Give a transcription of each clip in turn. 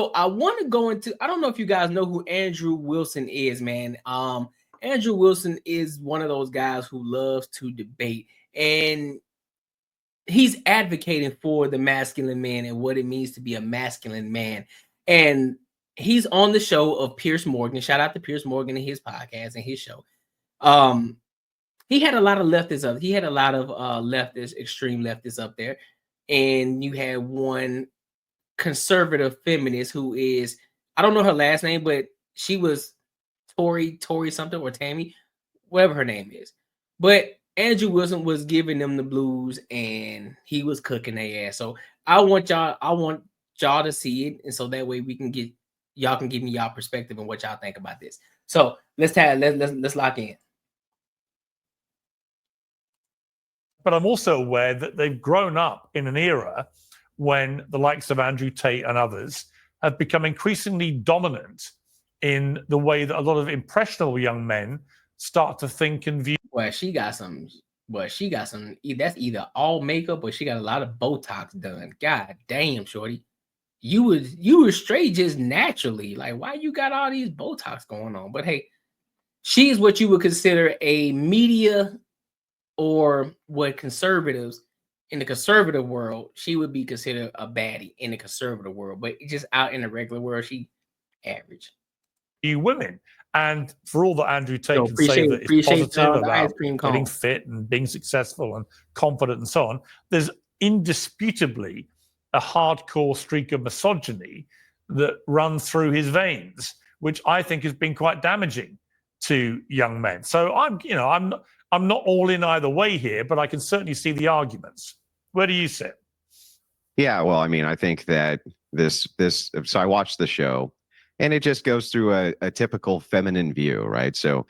So I want to go into, I don't know if you guys know who Andrew Wilson is, man. Andrew Wilson is one of those guys who loves to debate, and he's advocating for the masculine man and what it means to be a masculine man. And he's on the show of Piers Morgan. Shout out to Piers Morgan and his podcast and his show. He had a lot of leftists up. He had a lot of leftists, extreme leftists up there. And you had one conservative feminist who is, I don't know her last name, but she was Tory something, or Tammy, whatever her name is. But Andrew Wilson was giving them the blues and he was cooking their ass. So I want y'all to see it, and so that way we can get, y'all can give me y'all perspective on what y'all think about this. So let's lock in. But I'm also aware that they've grown up in an era when the likes of Andrew Tate and others have become increasingly dominant in the way that a lot of impressionable young men start to think and view. Well, she got some, that's either all makeup or she got a lot of Botox done. God damn, shorty. You were straight just naturally. Like, why you got all these Botox going on? But hey, she's what you would consider a media, or what conservatives in the conservative world, she would be considered a baddie in the conservative world. But just out in the regular world, she average. Women. And for all that Andrew Tate can say that it's positive about getting fit and being successful and confident and so on, there's indisputably a hardcore streak of misogyny that runs through his veins, which I think has been quite damaging to young men. So I'm not all in either way here, but I can certainly see the arguments. Where do you sit? Yeah, well, I mean, I think that so I watched the show, and it just goes through a typical feminine view, right? So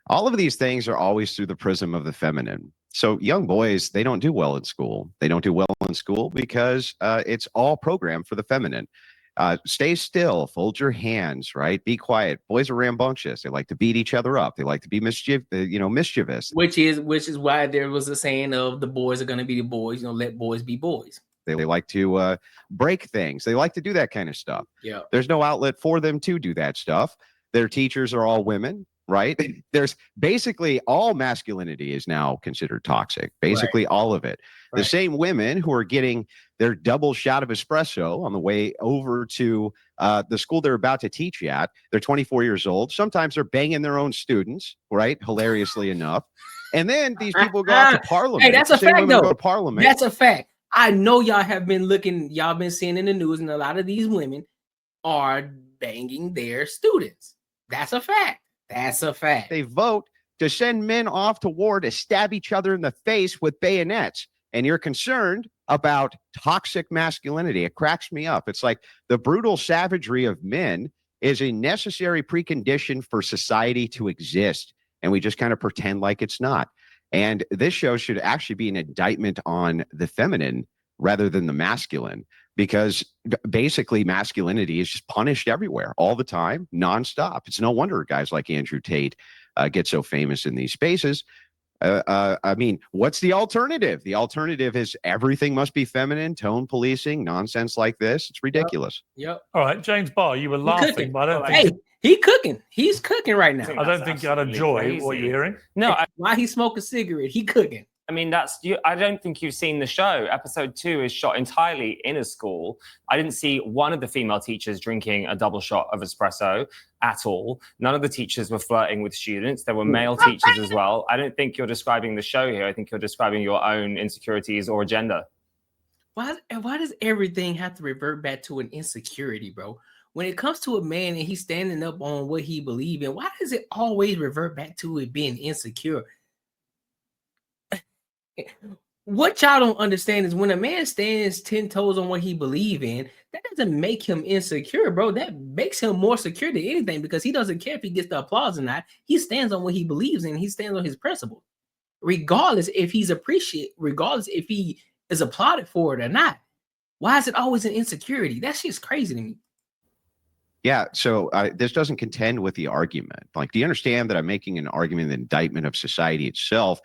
all of these things are always through the prism of the feminine. So young boys, they don't do well in school. They don't do well in school because it's all programmed for the feminine. Stay still, fold your hands, right? Be quiet. Boys are rambunctious. They like to beat each other up. They like to be mischievous. Which is why there was a saying of the boys are going to be the boys. Let boys be boys. They like to break things. They like to do that kind of stuff. Yeah. There's no outlet for them to do that stuff. Their teachers are all women, right? There's basically all masculinity is now considered toxic. Basically all of it. Right. The same women who are getting their double shot of espresso on the way over to the school they're about to teach at. They're 24 years old. Sometimes they're banging their own students, right? Hilariously enough. And then these people go out to Parliament. Hey, that's a fact, though. Go to Parliament. That's a fact. I know y'all have been looking, y'all been seeing in the news, and a lot of these women are banging their students. That's a fact. That's a fact. They vote to send men off to war to stab each other in the face with bayonets. And you're concerned about toxic masculinity. It cracks me up. It's like the brutal savagery of men is a necessary precondition for society to exist. And we just kind of pretend like it's not. And this show should actually be an indictment on the feminine rather than the masculine, because basically masculinity is just punished everywhere all the time, nonstop. It's no wonder guys like Andrew Tate get so famous in these spaces. I mean, what's the alternative? The alternative is everything must be feminine, tone policing, nonsense like this. It's ridiculous. Yep. All right, James Barr, you were laughing, but I don't think... Hey, he cooking. He's cooking right now. I don't think I'd enjoy what you're hearing. No, why he smoke a cigarette? He cooking. I mean, I don't think you've seen the show. Episode 2 is shot entirely in a school. I didn't see one of the female teachers drinking a double shot of espresso at all. None of the teachers were flirting with students. There were male teachers as well. I don't think you're describing the show here. I think you're describing your own insecurities or agenda. Why does everything have to revert back to an insecurity, bro? When it comes to a man and he's standing up on what he believes in, why does it always revert back to it being insecure? What y'all don't understand is when a man stands 10 toes on what he believes in, that doesn't make him insecure, bro. That makes him more secure than anything, because he doesn't care if he gets the applause or not. He stands on what he believes in. He stands on his principles, regardless if he's appreciated, regardless if he is applauded for it or not. Why is it always an insecurity? That shit's crazy to me. Yeah, so this doesn't contend with the argument. Like, do you understand that I'm making an argument, an indictment of society itself?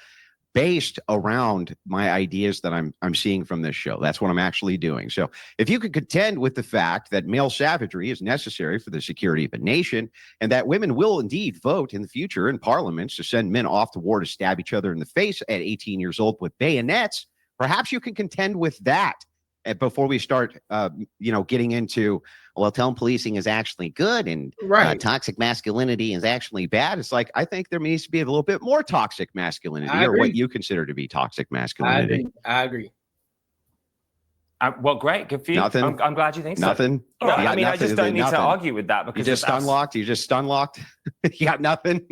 based around my ideas that I'm seeing from this show. That's what I'm actually doing. So if you could contend with the fact that male savagery is necessary for the security of a nation, and that women will indeed vote in the future in parliaments to send men off to war to stab each other in the face at 18 years old with bayonets, perhaps you can contend with that before we start, getting into, well, tone policing is actually good and toxic masculinity is actually bad. It's like, I think there needs to be a little bit more toxic masculinity, or what you consider to be toxic masculinity. I agree. Well, great. Good for you. Nothing. I'm glad you think so. Nothing. No, I mean, I just don't need to argue with that, because you just unlocked. You just unlocked. You got nothing.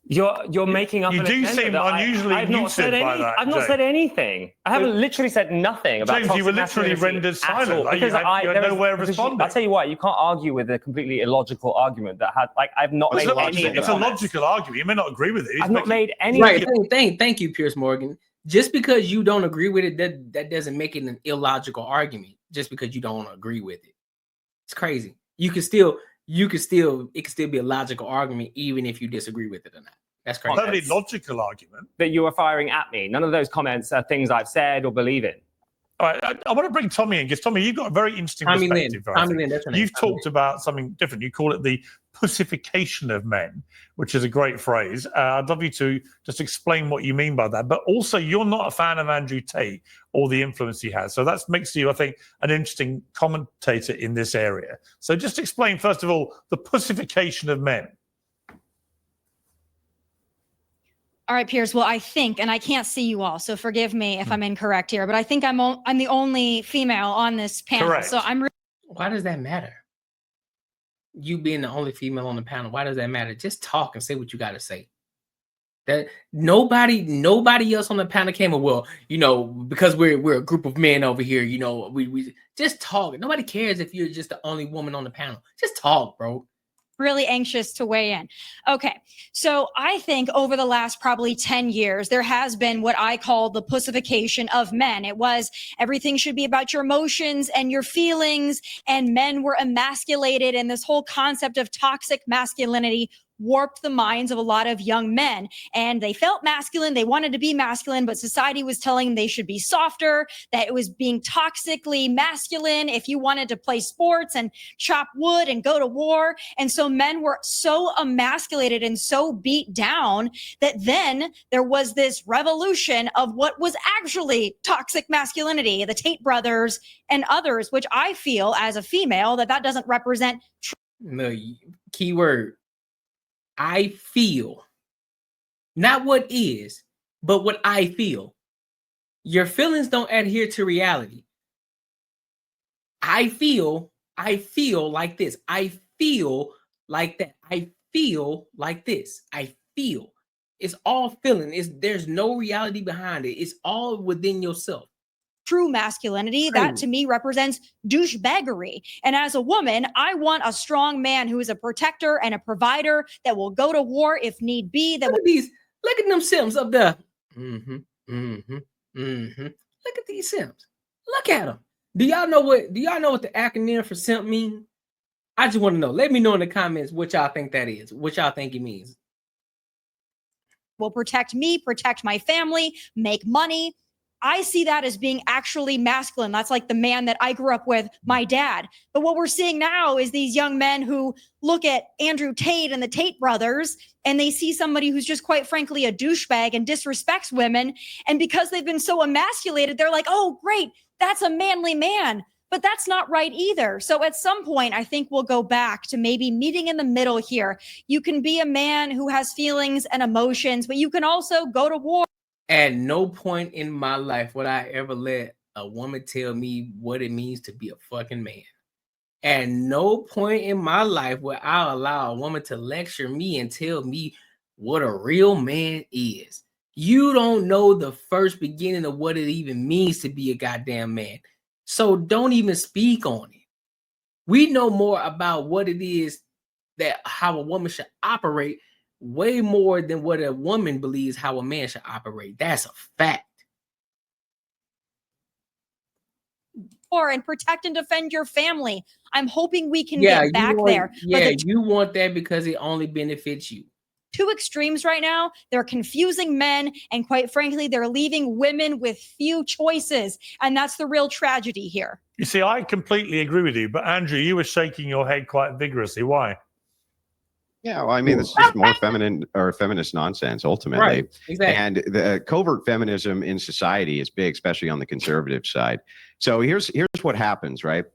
You're making up. You do seem unusually muted by that. I've not said anything. I haven't literally said nothing about James, you were literally rendered silent. Because you had nowhere responding. I'll tell you what, you can't argue with a completely illogical argument that had, I've not made any. It's a logical argument. You may not agree with it. I've not made any. Right. Thank you, Piers Morgan. Just because you don't agree with it, that doesn't make it an illogical argument. Just because you don't agree with it, it's crazy. It could still be a logical argument even if you disagree with it or not. That's crazy. Totally logical argument. That you are firing at me. None of those comments are things I've said or believe in. All right, I want to bring Tommy in, because Tommy, you've got a very interesting perspective. You've talked about something different. You call it the pussification of men, which is a great phrase. I'd love you to just explain what you mean by that. But also, you're not a fan of Andrew Tate or the influence he has. So that makes you, I think, an interesting commentator in this area. So just explain, first of all, the pussification of men. All right, Piers. Well, I think, and I can't see you all, so forgive me if I'm incorrect here, but I think I'm the only female on this panel. Correct. So Why does that matter? You being the only female on the panel, why does that matter? Just talk and say what you got to say. That nobody else on the panel came. Well, because we're a group of men over here. We just talk. Nobody cares if you're just the only woman on the panel. Just talk, bro. Really anxious to weigh in. Okay. So I think over the last probably 10 years, there has been what I call the pussification of men. It was everything should be about your emotions and your feelings, and men were emasculated, and this whole concept of toxic masculinity warped the minds of a lot of young men, and they felt masculine. They wanted to be masculine, but society was telling them they should be softer, that it was being toxically masculine if you wanted to play sports and chop wood and go to war. And so men were so emasculated and so beat down that then there was this revolution of what was actually toxic masculinity, the Tate brothers and others, which I feel as a female that doesn't represent. No, keyword. I feel, not what is, but what I feel. Your feelings don't adhere to reality. I feel like this. I feel like that. I feel like this. I feel. It's all feeling. There's no reality behind it. It's all within yourself. True masculinity, that to me represents douchebaggery. And as a woman, I want a strong man who is a protector and a provider that will go to war if need be. Look at them Sims up there. Look at these Sims. Look at them. Do y'all know what the acronym for simp mean? I just want to know. Let me know in the comments what y'all think that is. What y'all think it means. Will protect me, protect my family, make money. I see that as being actually masculine. That's like the man that I grew up with, my dad. But what we're seeing now is these young men who look at Andrew Tate and the Tate brothers, and they see somebody who's just quite frankly a douchebag and disrespects women. And because they've been so emasculated, they're like, oh, great, that's a manly man. But that's not right either. So at some point, I think we'll go back to maybe meeting in the middle here. You can be a man who has feelings and emotions, but you can also go to war. At no point in my life would I ever let a woman tell me what it means to be a fucking man. At no point in my life would I allow a woman to lecture me and tell me what a real man is. You don't know the first beginning of what it even means to be a goddamn man. So don't even speak on it. We know more about what it is that how a woman should operate way more than what a woman believes how a man should operate. That's a fact. And protect and defend your family. I'm hoping we can get back there. Yeah, you want that because it only benefits you. two extremes right now. They're confusing men, and quite frankly, they're leaving women with few choices. And that's the real tragedy here. You see, I completely agree with you, but Andrew, you were shaking your head quite vigorously. Why? Yeah, well, I mean, this is just more feminine or feminist nonsense, ultimately. Right, exactly. And the covert feminism in society is big, especially on the conservative side. So here's what happens, right?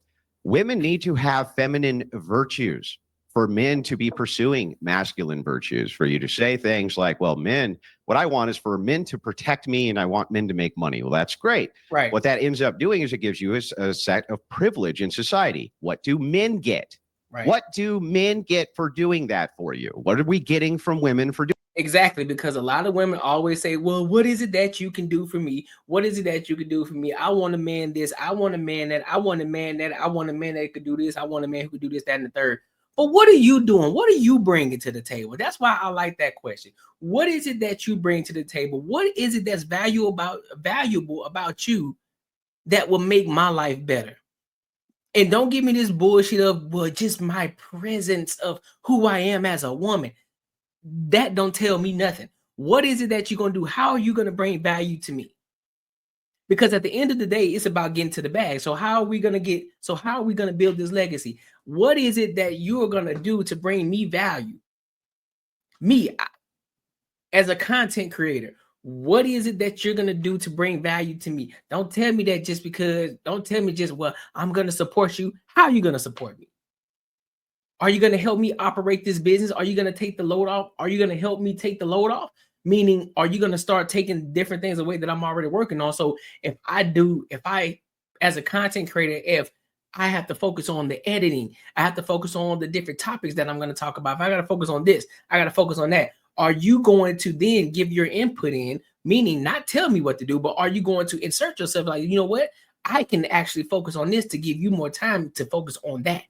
Women need to have feminine virtues for men to be pursuing masculine virtues, for you to say things like, well, men, what I want is for men to protect me and I want men to make money. Well, that's great. Right. What that ends up doing is it gives you a set of privilege in society. What do men get? Right. What do men get for doing that for you? What are we getting from women for doing? Exactly, because a lot of women always say, well, what is it that you can do for me? What is it that you can do for me? I want a man this, I want a man that, I want a man that, I want a man that could do this, I want a man who could do this, that, and the third. But what are you doing? What are you bringing to the table? That's why I like that question. What is it that you bring to the table? What is it that's valuable about you that will make my life better? And don't give me this bullshit of, well, just my presence of who I am as a woman. That don't tell me nothing. What is it that you're going to do? How are you going to bring value to me? Because at the end of the day, it's about getting to the bag. So how are we going to build this legacy? What is it that you're going to do to bring me value? Me, as a content creator, what is it that you're going to do to bring value to me? Don't tell me that just because, don't tell me just, well, I'm going to support you. How are you going to support me? Are you going to help me operate this business? Are you going to take the load off? Are you going to help me take the load off? Meaning, are you going to start taking different things away that I'm already working on? So if I, as a content creator, if I have to focus on the editing, I have to focus on the different topics that I'm going to talk about. If I got to focus on this, I got to focus on that. Are you going to then give your input in, meaning not tell me what to do, but are you going to insert yourself like, you know what? I can actually focus on this to give you more time to focus on that.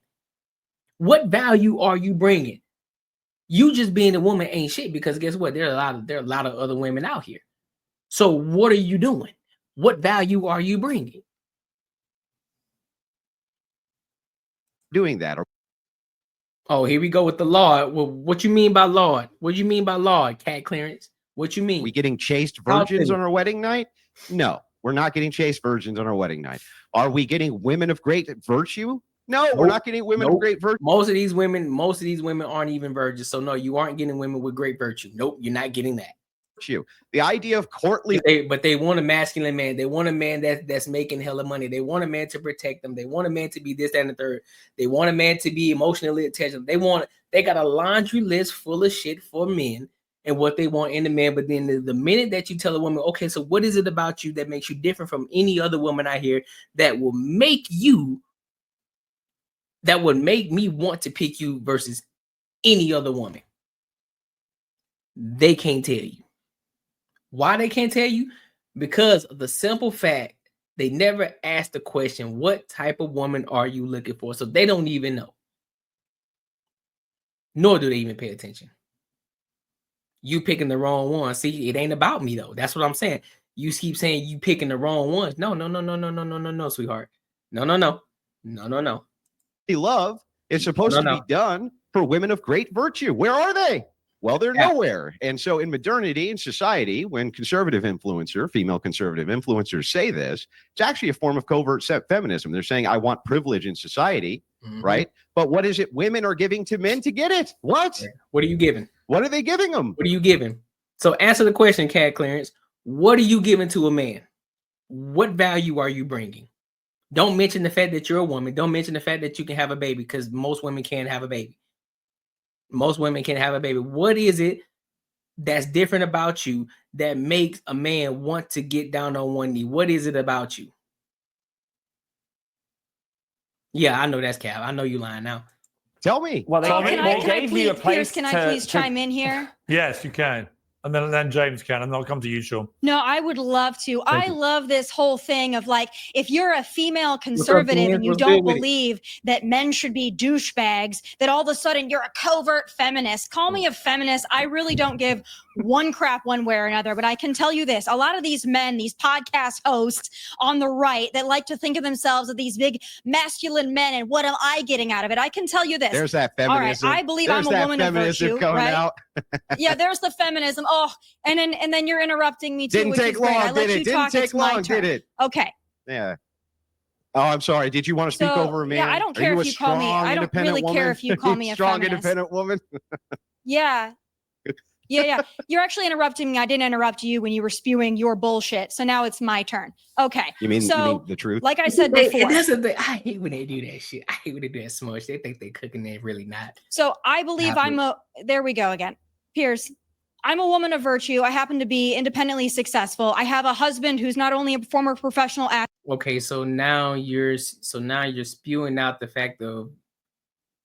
What value are you bringing? You just being a woman ain't shit, because guess what? There are a lot of other women out here. So what are you doing? What value are you bringing? Doing that. Oh, here we go with the law. Well, what you mean by law? What do you mean by law, cat clearance? What you mean? We getting chaste virgins on our wedding night? No, we're not getting chaste virgins on our wedding night. Are we getting women of great virtue? No, we're not getting women of great virtue. Most of these women aren't even virgins. So no, you aren't getting women with great virtue. Nope, you're not getting that. The idea of courtly, but they want a masculine man. They want a man that's making hella money. They want a man to protect them. They want a man to be this, that, and the third. They want a man to be emotionally attached. They got a laundry list full of shit for men and what they want in a man. But then the minute that you tell a woman, okay, so what is it about you that makes you different from any other woman out here that will make me want to pick you versus any other woman? They can't tell you. Why they can't tell you? Because of the simple fact they never asked the question, what type of woman are you looking for? So they don't even know. Nor do they even pay attention. You picking the wrong one. See, it ain't about me though. That's what I'm saying. You keep saying you picking the wrong ones. No, sweetheart. No. Love is supposed to be done for women of great virtue. Where are they? Well, they're nowhere. And so in modernity, in society, when female conservative influencers say this, it's actually a form of covert feminism. They're saying, I want privilege in society, right? But what is it women are giving to men to get it? What? What are you giving? What are they giving them? What are you giving? So answer the question, cat clearance. What are you giving to a man? What value are you bringing? Don't mention the fact that you're a woman. Don't mention the fact that you can have a baby, because most women can't have a baby. Most women can have a baby. What is it that's different about you that makes a man want to get down on one knee? What is it about you? Yeah, I know that's Cap. I know you lying now. Tell me. Well, can I please chime in here? Yes, you can. And then James can, and I'll come to you, Sean. No, I would love to. I love this whole thing of like, if you're a female conservative and you don't believe that men should be douchebags, that all of a sudden you're a covert feminist. Call me a feminist. I really don't give one crap one way or another. But I can tell you this, a lot of these men, these podcast hosts on the right that like to think of themselves as these big masculine men, and what am I getting out of it? I can tell you this. There's that feminism. All right, I believe I'm a woman of virtue, right? Out. Yeah, there's the feminism. Oh, and then you're interrupting me too. Didn't take long, did it? Didn't take long, did it? Okay. Yeah. Oh, I'm sorry. Did you want to speak over me? Yeah, I don't care if you call me. I don't really care if you call me a strong, feminist. independent woman. Yeah. Yeah. You're actually interrupting me. I didn't interrupt you when you were spewing your bullshit. So now it's my turn. Okay. You mean the truth? Like I said before. That's the thing. I hate when they do that shit. I hate when they do that smush. They think they're cooking, they're really not. So I believe there we go again. Piers, I'm a woman of virtue. I happen to be independently successful. I have a husband who's not only a former professional actor. Okay, so now you're spewing out the fact of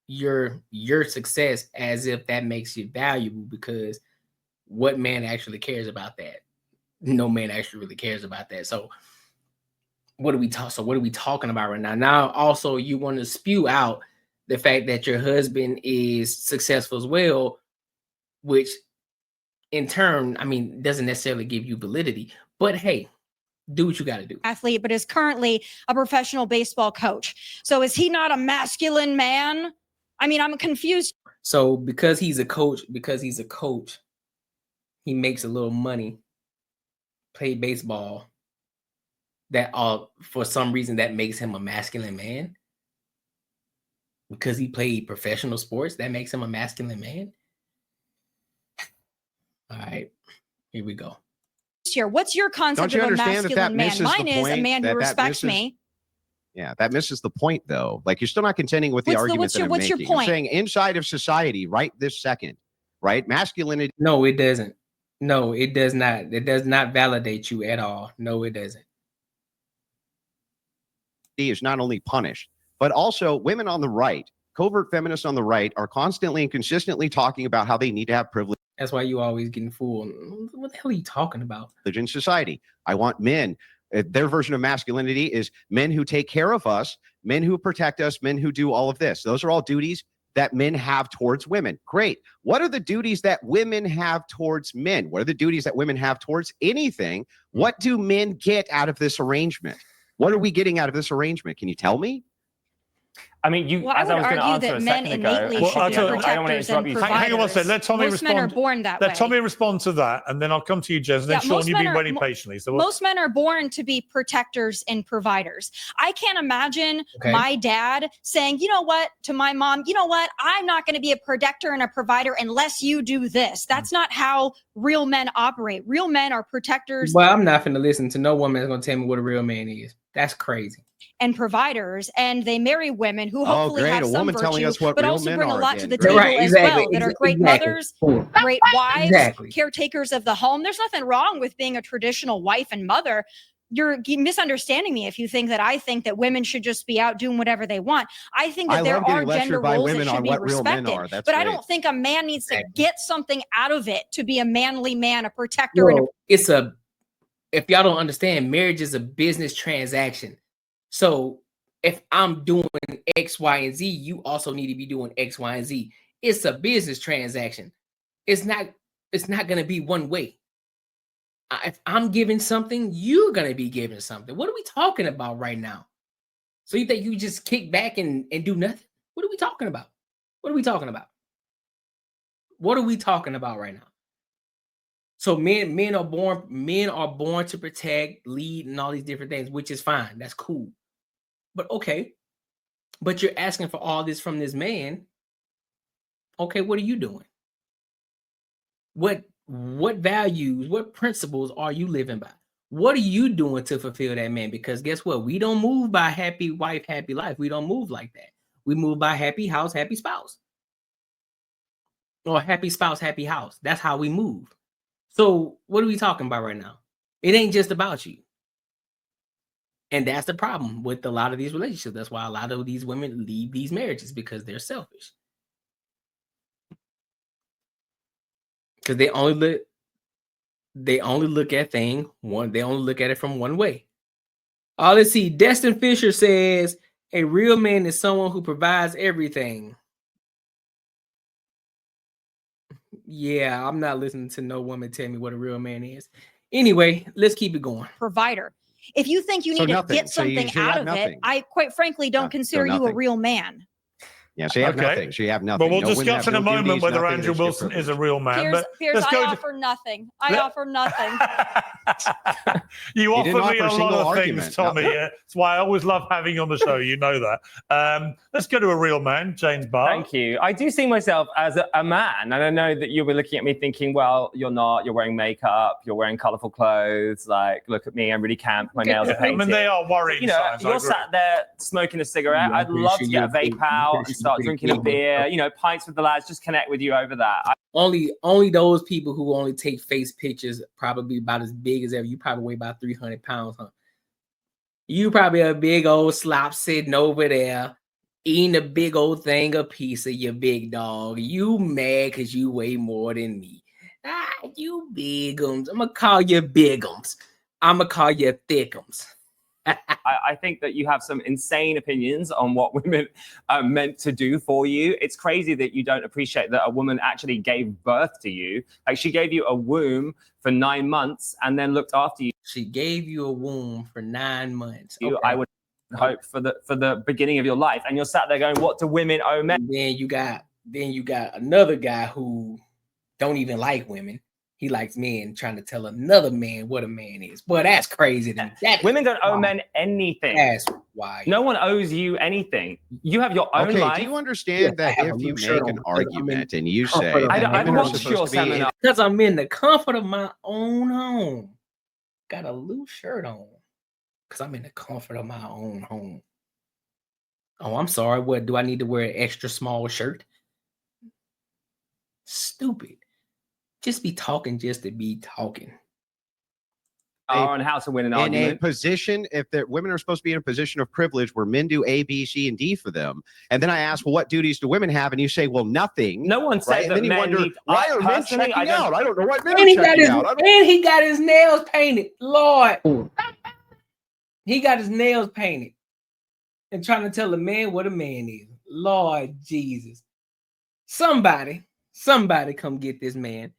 your success as if that makes you valuable, because what man actually cares about that? No man actually really cares about that. So what are we talking about right now? Now also you want to spew out the fact that your husband is successful as well, which in turn, I mean, doesn't necessarily give you validity, but hey, do what you got to do. Athlete, but is currently a professional baseball coach. So is he not a masculine man? I mean, I'm confused. So because he's a coach, he makes a little money, play baseball. That for some reason that makes him a masculine man. Because he played professional sports, that makes him a masculine man. All right, here we go. Here, what's your concept of a masculine man? Mine is a man who respects me. Yeah, that misses the point, though. Like, you're still not contending with the argument that I'm making. Your point? You're saying inside of society, right this second, right? Masculinity. No, it doesn't. No, it does not. It does not validate you at all. No, it doesn't. Is not only punished, but also women on the right, covert feminists on the right, are constantly and consistently talking about how they need to have privilege. That's why you always getting fooled. What the hell are you talking about? In society, I want men. Their version of masculinity is men who take care of us, men who protect us, men who do all of this. Those are all duties that men have towards women. Great. What are the duties that women have towards men? What are the duties that women have towards anything? What do men get out of this arrangement? What are we getting out of this arrangement? Can you tell me? I mean, as I was going to answer a second ago, I don't want to interrupt you. Hang on one second. Let Tommy respond. Most men are born that way. Let Tommy respond to that, and then I'll come to you, Jez. And then Sean, you've been waiting patiently. So most men are born to be protectors and providers. I can't imagine my dad saying, you know what, to my mom, you know what, I'm not going to be a protector and a provider unless you do this. That's not how real men operate. Real men are protectors. Well, I'm not going to listen to no woman that's going to tell me what a real man is. That's crazy. And providers, and they marry women who hopefully have some virtue, but also bring a lot to the table as well, that are great mothers, great wives, caretakers of the home. There's nothing wrong with being a traditional wife and mother. You're misunderstanding me if you think that I think that women should just be out doing whatever they want. I think that there are gender roles that should be respected, but I don't think a man needs to get something out of it to be a manly man, a protector. If y'all don't understand, marriage is a business transaction. So if I'm doing X, Y, and Z, you also need to be doing X, Y, and Z. It's a business transaction. It's not going to be one way. If I'm giving something, you're going to be giving something. What are we talking about right now? So you think you just kick back and do nothing? What are we talking about? What are we talking about? What are we talking about right now? So men are born to protect, lead, and all these different things, which is fine. That's cool. But okay. But you're asking for all this from this man. Okay, what are you doing? What values, what principles are you living by? What are you doing to fulfill that man? Because guess what? We don't move by happy wife, happy life. We don't move like that. We move by happy house, happy spouse. Or happy spouse, happy house. That's how we move. So what are we talking about right now? It ain't just about you. And that's the problem with a lot of these relationships. That's why a lot of these women leave these marriages, because they're selfish. Because they only look at thing one. They only look at it from one way. Let's see. Destin Fisher says a real man is someone who provides everything. Yeah, I'm not listening to no woman tell me what a real man is. Anyway, let's keep it going. Provider. If you think you need to get something out of it, I quite frankly don't consider you a real man. Yeah, so you have nothing. So you have nothing. But we'll discuss in a moment whether Andrew Wilson is a real man. Piers, I offer nothing. I offer nothing. You offer me a lot of things, Tommy. That's why I always love having you on the show. You know that. Let's go to a real man, James Barr. Thank you. I do see myself as a man. And I know that you were looking at me thinking, well, you're not. You're wearing makeup. You're wearing colorful clothes. Like, look at me. I'm really camp. My nails are painted. I mean, they are worrying. You know, you're sat there smoking a cigarette. I'd love to get a vape out and start drinking a beer, you know, pints with the lads, just connect with you over that. Only those people who only take face pictures, probably about as big as ever. You probably weigh about 300 pounds, huh? You probably a big old slop sitting over there, eating a big old thing of pizza, you big dog. You mad because you weigh more than me. You bigums. I'm going to call you bigums. I'm going to call you thickums. I think that you have some insane opinions on what women are meant to do for you. It's crazy that you don't appreciate that a woman actually gave birth to you. Like, she gave you a womb for 9 months and then looked after you. She gave you a womb for 9 months. Okay. I would hope for the beginning of your life, and you're sat there going, "What do women owe men?" And then you got another guy who don't even like women. He likes men, trying to tell another man what a man is. Boy, that's crazy to me. Women don't owe men anything. That's why. No one owes you anything. You have your own life. Do you understand that if you make an argument and you say, I watched your seminar. Because I'm in the comfort of my own home. Got a loose shirt on. Because I'm in the comfort of my own home. Oh, I'm sorry. What, do I need to wear an extra small shirt? Stupid. Just be talking just to be talking. On how to win an argument. In a position, if the women are supposed to be in a position of privilege where men do A, B, C, and D for them, and then I ask, well, what duties do women have? And you say, well, nothing. No one said that. And then you wonder, why are men checking out? I don't know what men are checking out. And he got his nails painted. Lord. He got his nails painted. And trying to tell a man what a man is. Lord Jesus. Somebody come get this man.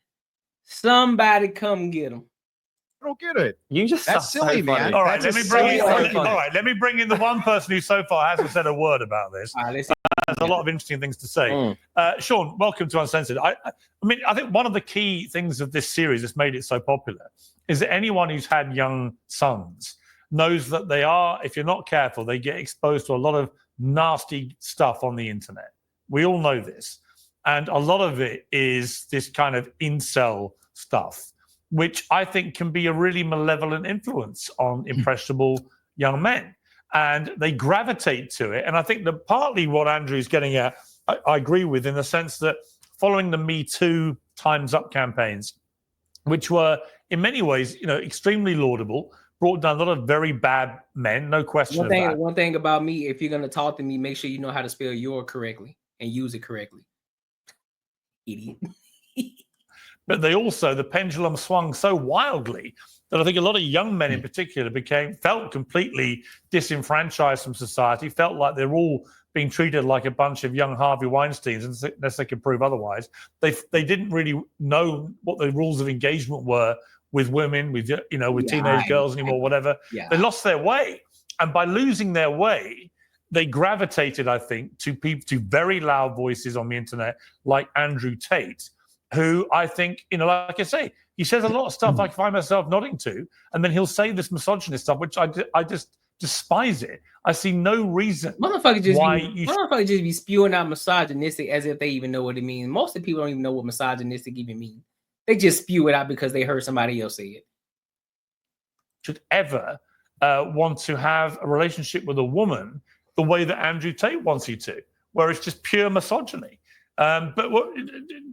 Somebody come get him. I don't get it. You just that's silly, man. All right, let me bring in the one person who so far hasn't said a word about this. There's a lot of interesting things to say. Sean, welcome to Uncensored. I mean, I think one of the key things of this series that's made it so popular is that anyone who's had young sons knows that they are, if you're not careful, they get exposed to a lot of nasty stuff on the internet. We all know this. And a lot of it is this kind of incel stuff, which I think can be a really malevolent influence on impressionable young men. And they gravitate to it. And I think that partly what Andrew's getting at, I agree with, in the sense that following the Me Too Time's Up campaigns, which were in many ways, you know, extremely laudable, brought down a lot of very bad men, no question about it. One thing about me, if you're going to talk to me, make sure you know how to spell your correctly and use it correctly. Idiot. But the pendulum swung so wildly that I think a lot of young men in particular felt completely disenfranchised from society, felt like they're all being treated like a bunch of young Harvey Weinsteins unless they could prove otherwise. They didn't really know what the rules of engagement were with women, with teenage girls anymore, whatever. Yeah. They lost their way. And by losing their way, they gravitated, I think, to very loud voices on the internet like Andrew Tate, who I think, like I say, he says a lot of stuff I find myself nodding to, and then he'll say this misogynist stuff, which I just despise it. I see no reason motherfuckers just be spewing out misogynistic as if they even know what it means. Most of the people don't even know what misogynistic even means. They just spew it out because they heard somebody else say it. Should ever want to have a relationship with a woman the way that Andrew Tate wants you to, where it's just pure misogyny.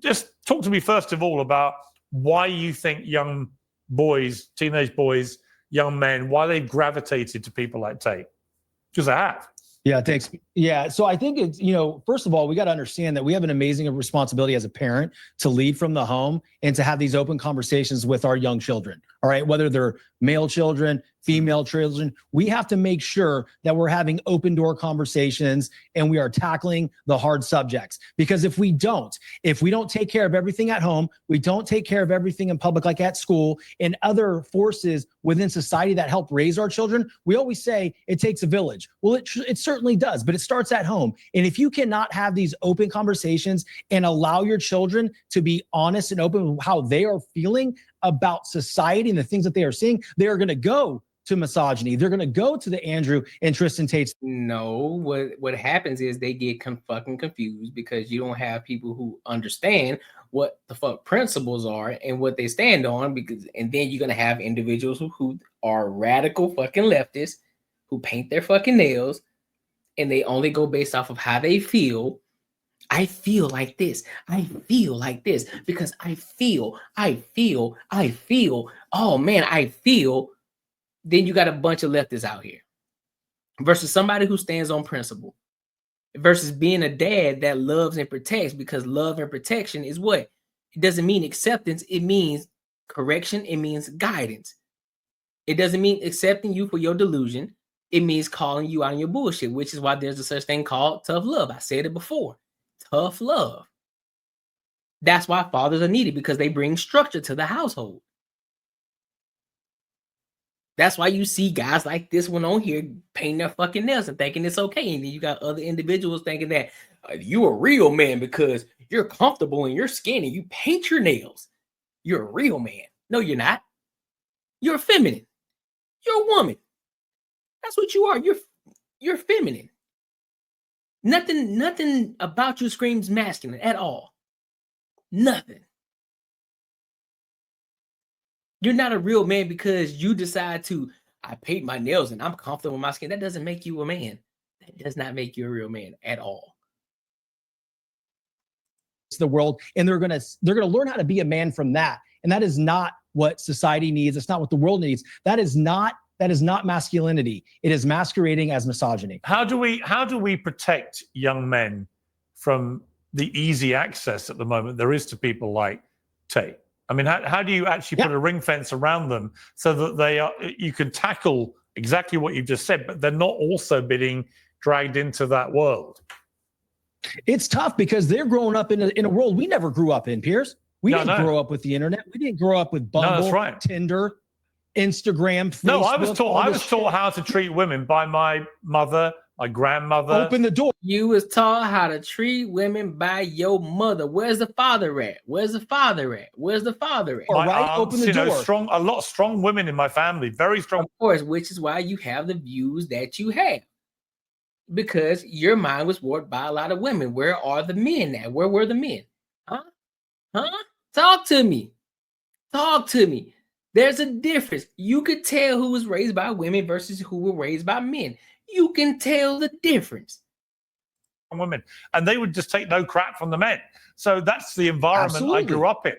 Just talk to me first of all about why you think young boys, teenage boys, young men, why they've gravitated to people like Tate. Because they have. Yeah, thanks. Yeah, so I think it's, first of all, we got to understand that we have an amazing responsibility as a parent to lead from the home and to have these open conversations with our young children. All right, whether they're male children, female children. We have to make sure that we're having open door conversations and we are tackling the hard subjects. Because if we don't take care of everything at home, we don't take care of everything in public, like at school and other forces within society that help raise our children, we always say it takes a village. Well, it certainly does, but it starts at home. And if you cannot have these open conversations and allow your children to be honest and open with how they are feeling about society and the things that they are seeing, they are going to go to misogyny. They're going to go to the Andrew and Tristan Tates. No, what happens is they get fucking confused because you don't have people who understand what the fuck principles are and what they stand on, and then you're going to have individuals who are radical fucking leftists who paint their fucking nails and they only go based off of how they feel. I feel like this. I feel like this because I feel. Oh man, I feel. Then you got a bunch of leftists out here versus somebody who stands on principle versus being a dad that loves and protects, because love and protection is what? It doesn't mean acceptance. It means correction. It means guidance. It doesn't mean accepting you for your delusion. It means calling you out on your bullshit, which is why there's a such thing called tough love. I said it before. Tough love. That's why fathers are needed, because they bring structure to the household. That's why you see guys like this one on here painting their fucking nails and thinking it's okay. And then you got other individuals thinking that you a real man because you're comfortable in your skin and you paint your nails. You're a real man. No, you're not. You're feminine. You're a woman. That's what you are. You're feminine. Nothing about you screams masculine at all. Nothing. You're not a real man because you decide to, I paint my nails and I'm comfortable with my skin. That doesn't make you a man. That does not make you a real man at all. It's the world, and they're gonna learn how to be a man from that. And that is not what society needs. It's not what the world needs. That is not masculinity. It is masquerading as misogyny. How do we protect young men from the easy access at the moment there is to people like Tate? I mean, how do you actually put a ring fence around them so that you can tackle exactly what you just said, but they're not also being dragged into that world? It's tough because they're growing up in a world we never grew up in, Piers. We didn't grow up with the internet. We didn't grow up with Bumble, Tinder, Instagram, Facebook. No, I was taught how to treat women by my mother, my grandmother. Open the door. You was taught how to treat women by your mother. Where's the father at? Where's the father at? Where's the father at? My aunts, open the door. A lot of strong women in my family, very strong. Of course, which is why you have the views that you have. Because your mind was warped by a lot of women. Where are the men at? Where were the men? Huh? Talk to me. Talk to me. There's a difference. You could tell who was raised by women versus who were raised by men. You can tell the difference. Women, and they would just take no crap from the men. So that's the environment I grew up in.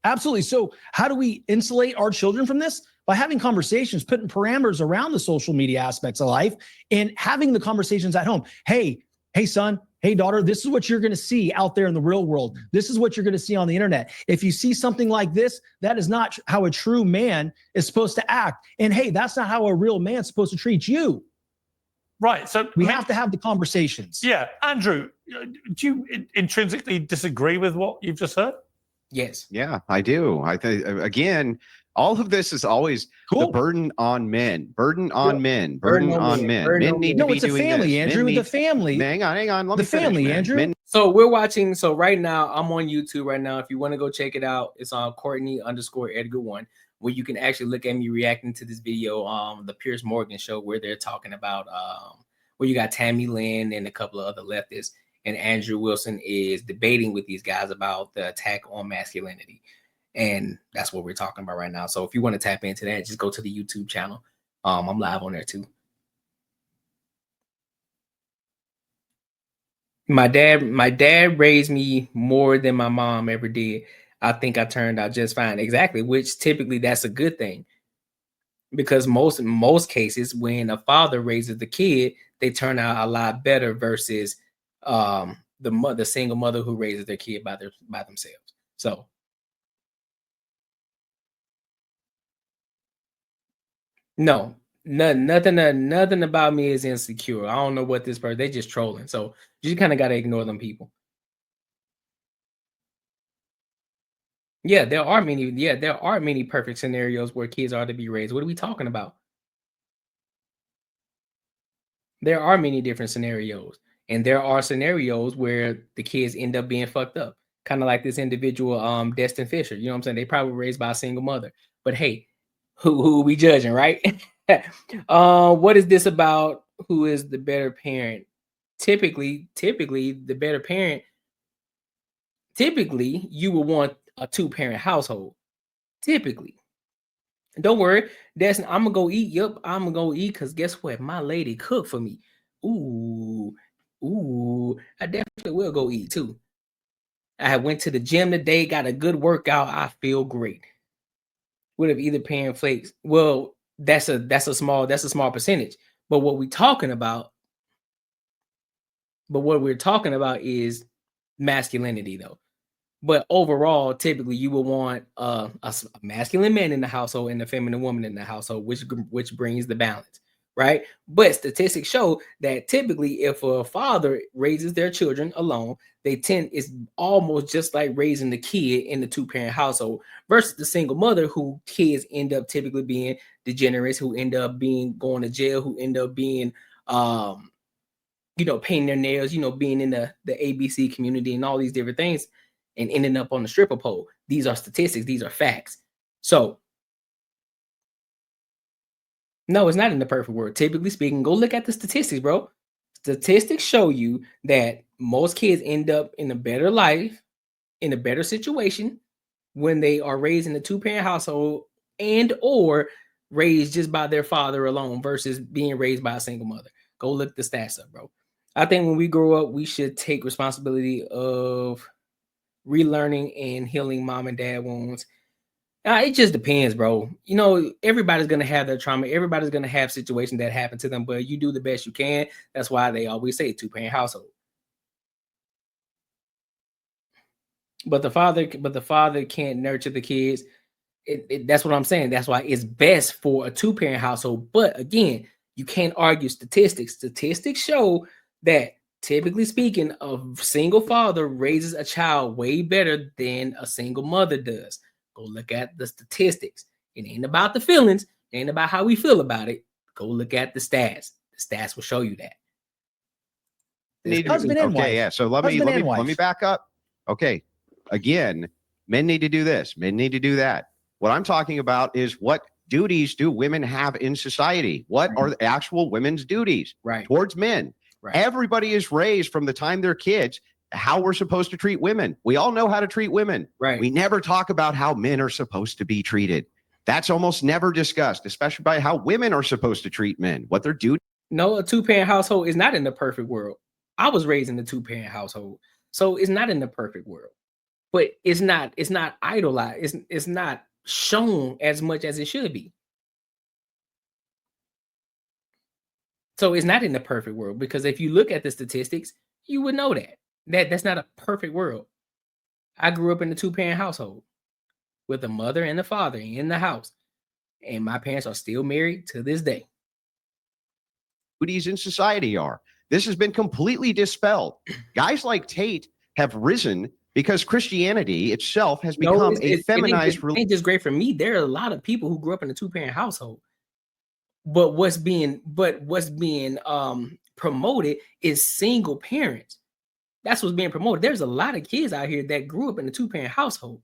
Absolutely. So how do we insulate our children from this? By having conversations, putting parameters around the social media aspects of life and having the conversations at home. Hey, son, hey, daughter, this is what you're going to see out there in the real world. This is what you're going to see on the internet. If you see something like this, that is not how a true man is supposed to act. And hey, that's not how a real man's supposed to treat you. Right. So we have to have the conversations. Yeah. Andrew, do you intrinsically disagree with what you've just heard? Yes. Yeah, I do. I think, again, all of this is always the burden on men. Burden on men. Burden on men. Men need to be doing this. No, it's a family, Andrew. The family. Hang on. Let me finish, Andrew. So we're watching. So right now, I'm on YouTube right now. If you want to go check it out, it's on Courtnee_Edgar1, where you can actually look at me reacting to this video, the Piers Morgan show, where they're talking about where you got Tammy Lynn and a couple of other leftists, and Andrew Wilson is debating with these guys about the attack on masculinity. And that's what we're talking about right now. So if you want to tap into that, just go to the YouTube channel. I'm live on there too. My dad raised me more than my mom ever did. I think I turned out just fine. Exactly, which typically that's a good thing. Because most cases, when a father raises the kid, they turn out a lot better versus the single mother who raises their kid by themselves. So No, nothing about me is insecure. I don't know what this person, they just trolling. So you just kind of got to ignore them people. Yeah, there are many perfect scenarios where kids are to be raised. What are we talking about? There are many different scenarios, and there are scenarios where the kids end up being fucked up. Kind of like this individual, Destin Fisher. You know what I'm saying? They probably were raised by a single mother. But hey, who are we judging, right? What is this about? Who is the better parent? Typically, the better parent. Typically, you will want a 2-parent household. Typically. Don't worry, Destin, I'm gonna go eat. Yep, I'm gonna go eat because guess what? My lady cooked for me. Ooh, I definitely will go eat too. I went to the gym today, got a good workout. I feel great. What if either parent flakes? Well, that's a small percentage. But what we're talking about is masculinity, though. But overall, typically, you will want a masculine man in the household and a feminine woman in the household, which brings the balance, right? But statistics show that typically, if a father raises their children alone, it's almost just like raising the kid in the 2-parent household versus the single mother, who kids end up typically being degenerates, who end up going to jail, who end up being painting their nails, being in the ABC community and all these different things, and ending up on the stripper pole. These are statistics. These are facts. So, no, it's not in the perfect world. Typically speaking, go look at the statistics, bro. Statistics show you that most kids end up in a better life, in a better situation when they are raised in a 2-parent household and or raised just by their father alone versus being raised by a single mother. Go look the stats up, bro. I think when we grow up, we should take responsibility of relearning and healing mom and dad wounds. It just depends, bro. Everybody's gonna have their trauma. Everybody's gonna have situations that happen to them, but you do the best you can. That's why they always say 2-parent household. But the father can't nurture the kids. That's what I'm saying. That's why it's best for a 2-parent household. But again, you can't argue statistics. Statistics show that, typically speaking, a single father raises a child way better than a single mother does. Go look at the statistics. It ain't about the feelings. It ain't about how we feel about it. Go look at the stats. The stats will show you that. Husband and wife. Yeah. So let me back up. Okay. Again, men need to do this. Men need to do that. What I'm talking about is, what duties do women have in society? What are the actual women's duties towards men? Right. Everybody is raised from the time they're kids how we're supposed to treat women. We all know how to treat women. Right. We never talk about how men are supposed to be treated. That's almost never discussed, especially by how women are supposed to treat men, what they're doing. No, a 2-parent household is not in the perfect world. I was raised in a 2-parent household, so it's not in the perfect world. But it's not idolized. It's not shown as much as it should be. So it's not in the perfect world, because if you look at the statistics, you would know that's not a perfect world. I grew up in a 2-parent household with a mother and a father in the house, and my parents are still married to this day. Duties in society are. This has been completely dispelled. Guys like Tate have risen because Christianity itself has become a feminized religion. It ain't just great for me. There are a lot of people who grew up in a 2-parent household. But what's being promoted is single parents. That's what's being promoted. There's a lot of kids out here that grew up in a 2-parent household.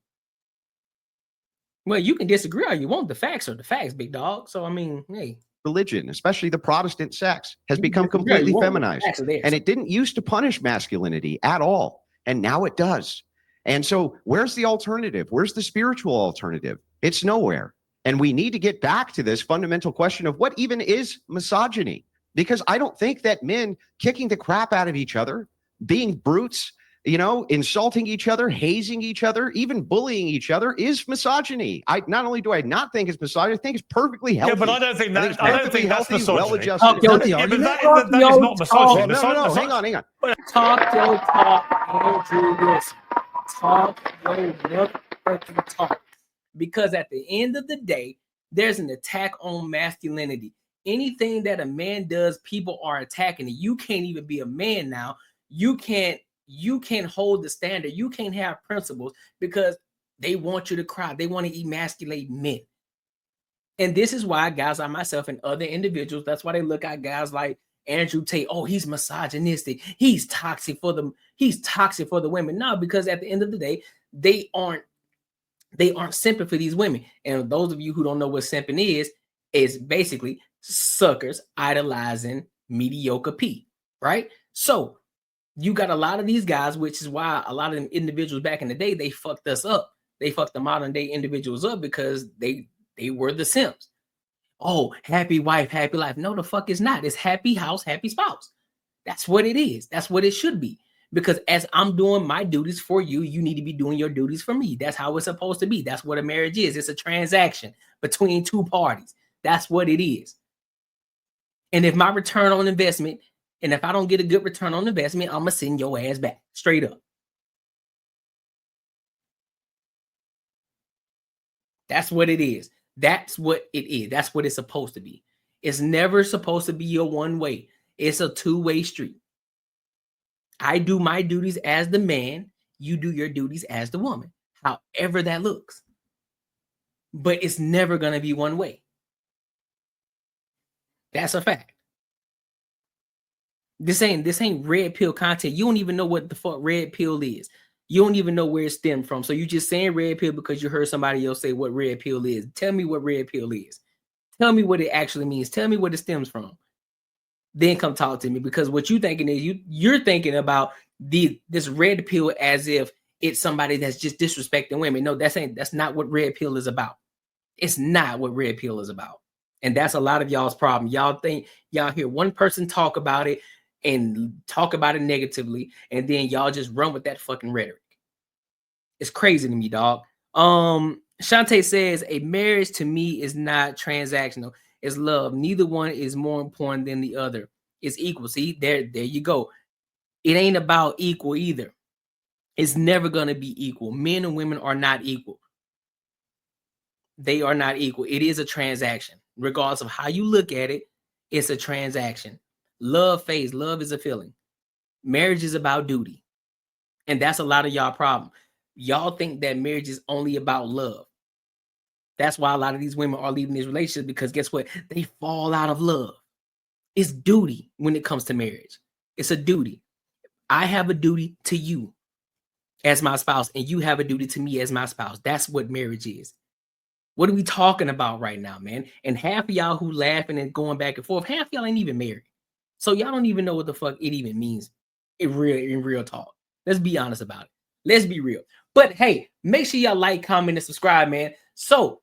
Well, you can disagree all you want. The facts are the facts, big dog. So I mean, hey. Religion, especially the Protestant sects, has become completely feminized. And it didn't used to punish masculinity at all. And now it does. And so where's the alternative? Where's the spiritual alternative? It's nowhere. And we need to get back to this fundamental question of what even is misogyny. Because I don't think that men kicking the crap out of each other, being brutes, insulting each other, hazing each other, even bullying each other is misogyny. Not only do I not think it's misogyny, I think it's perfectly healthy. Yeah, but I don't think that's misogyny. Well-adjusted. That is not misogyny. No, hang on. Talk your talk, Andrew Wilson. Talk your talk. Because at the end of the day, There's an attack on masculinity. Anything that a man does, people are attacking it. You can't even be a man now. You can't hold the standard. You can't have principles because they want you to cry. They want to emasculate men. And this is why guys like myself and other individuals, that's why they look at guys like Andrew Tate. Oh, he's misogynistic. He's toxic for the women. No, because at the end of the day, they aren't simping for these women. And those of you who don't know what simping is basically suckers idolizing mediocre P, right? So you got a lot of these guys, which is why a lot of them individuals back in the day, they fucked us up. They fucked the modern day individuals up because they were the simps. Oh, happy wife, happy life. No, the fuck is not. It's happy house, happy spouse. That's what it is. That's what it should be. Because as I'm doing my duties for you, you need to be doing your duties for me. That's how it's supposed to be. That's what a marriage is. It's a transaction between two parties. That's what it is. And if my return on investment, and if I don't get a good return on investment, I'm going to send your ass back straight up. That's what it is. That's what it is. That's what it's supposed to be. It's never supposed to be a one-way. It's a two-way street. I do my duties as the man. You do your duties as the woman, however that looks. But it's never going to be one way. That's a fact. This ain't red pill content. You don't even know what the fuck red pill is. You don't even know where it stemmed from. So you just saying red pill because you heard somebody else say what red pill is. Tell me what red pill is. Tell me what it actually means. Tell me what it stems from. Then come talk to me, because what you thinking is you're thinking about this red pill as if it's somebody that's just disrespecting women. No, that's not what red pill is about. It's not what red pill is about. And that's a lot of y'all's problem. Y'all think y'all hear one person talk about it and talk about it negatively, and then y'all just run with that fucking rhetoric. It's crazy to me, dog. Shantae says a marriage to me is not transactional. It's love. Neither one is more important than the other. It's equal. See, there you go. It ain't about equal either. It's never going to be equal. Men and women are not equal. They are not equal. It is a transaction. Regardless of how you look at it, it's a transaction. Love fades. Love is a feeling. Marriage is about duty. And that's a lot of y'all problem. Y'all think that marriage is only about love. That's why a lot of these women are leaving these relationships, because guess what? They fall out of love. It's duty when it comes to marriage. It's a duty. I have a duty to you as my spouse, and you have a duty to me as my spouse. That's what marriage is. What are we talking about right now, man? And half of y'all who laughing and going back and forth, half of y'all ain't even married. So y'all don't even know what the fuck it even means in real talk. Let's be honest about it. Let's be real. But hey, make sure y'all like, comment, and subscribe, man. So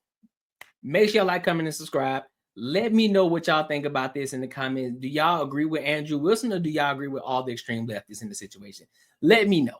make sure y'all like, comment, and subscribe. Let me know what y'all think about this in the comments. Do y'all agree with Andrew Wilson, or do y'all agree with all the extreme leftists in the situation? Let me know.